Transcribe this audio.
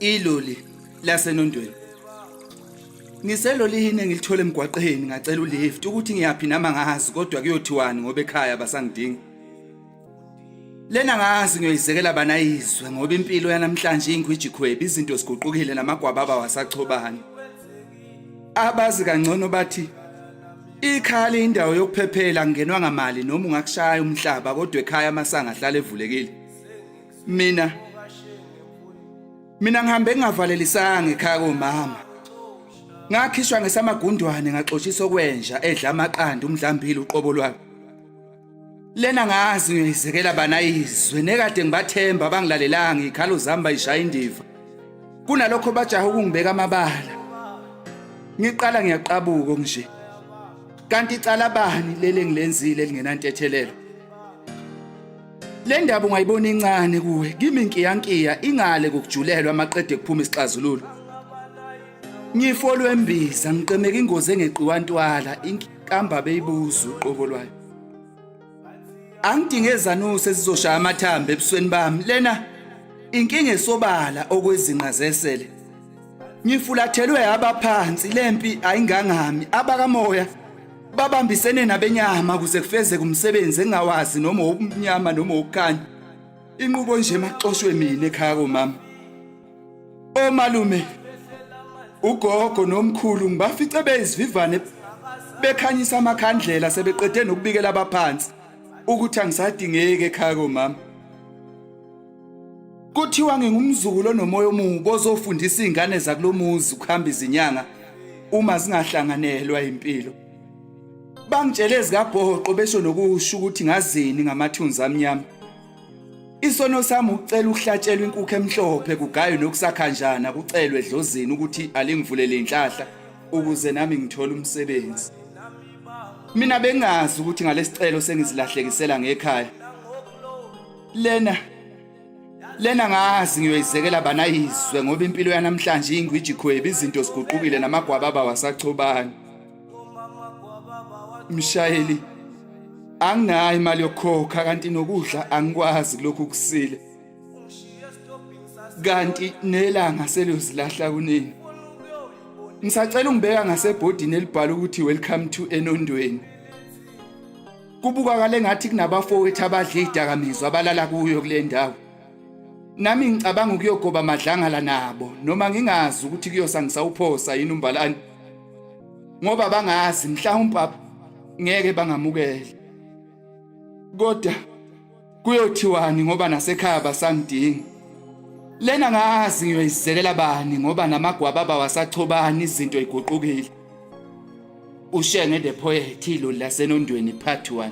Iloli lasenondweni. Ngiselolihini engilithole emgwaqeni ngacela ulift ukuthi ngiyaphi nama ngazi kodwa kuyothiwani ngoba ekhaya basangidinga. Lena ngazi ngiyoyizekela banayizwe ngoba impilo yanamhlanje ingwijikhwebe izinto ziguqukile namagwababa wasachobani. Abazi kangcono bathi ikhaya indawo yokuphephela ngenwa ngamali noma ungakushaya umhlaba kodwa ekhaya amasanga ahlala evulekile. Mina ngihambe ngingavalelisanga ekhaya komama. Ngakhishwa ngesamagundwane ngaxotshiswa okwenja edla amaqanda umdlambili uqobo lwami. Lena ngazi ngiyizekela banayizwe nekade ngibathemba bangilalelanga ikhalo zamba ishaya indiva. Kunalokho bajaha ukungibeka amabala. Ngiqala ngiyaqabuka nje. Kanti icala bani lele ngilenzile elingenantethelelo. Le ndaba ungayibona incane kuwe kimi inkiyankiya ingale kokujulelwa amaqede kuphuma isixazululo. Ngifolwe embiza ngiqemeka ingozi engeqiwantwala inkamba beyibuza uqobo lwayo. Angidinge ezanuse sizoshaya amathambo ebusweni bami lena inkinga esobala okwezinqa zesele. Ngifulathelwe abaphansi lempi ayingangami abakamoya babambisene nabenyama kuze kufeze kumsebenzi engawazi noma ubumnyama noma ukukhanya. Inqubo nje maxoshwe mina ekhaya komama. Omalume ugogo nomkhulu ngibafice bezivivane bekhanyisa amakhandlela sebeqede nokubikela abaphansi ukuthi angisadingeki ekhaya komama. Kuthiwa ngingumzukulu onomoya omubi ozofundisa izingane zakulomuzi ukuhamba izinyanga uma zingahlanganelwa impilo. Bangitshele ezikabhoqo besho nokusho ukuthi ngazini ngamathunzi amnyama. Isono sami ucela ukuhlatshelwa inkukhu emhlophe kugayo nokusakhanjana kucelwe edlozini ukuthi alingivulele inhlahla ukuze nami ngithole umsebenzi. Mina bengazi ukuthi ngalesicelo sengizilahlekisela ngekhaya. Lena ngazi ngiyoyizekela banayizwe ngoba impilo yanamhlanje ingwijikhwebe izinto ziguqukile namagwababa wasachobani. Mshayeli anginayo imali yokukhokha kanti nokudla angikwazi kulokhu kusile. Kanti nelanga selozilahla kunini. Ngisacela ungibeka ngasebhodini elibhala ukuthi welcome to enondweni. Kubukakala ngathi kunabafowethu abadla idakamizwa abalala kuyo kule ndawo. Nami ngicabanga ukuyogoba amadlangala nabo noma ngingazi ukuthi kuyosangisa uphosa yini umbalani. Ngoba bangazi mhlawumbe ngeke bangamukele. Kodwa kuyothiwani ngoba nasekhaya basangidinga. Lena ngazi ngiyoyizekela bani ngoba namagwababa wasachobani izinto iguqukile. Ushenge the poet Iloli lasenondweni part 1.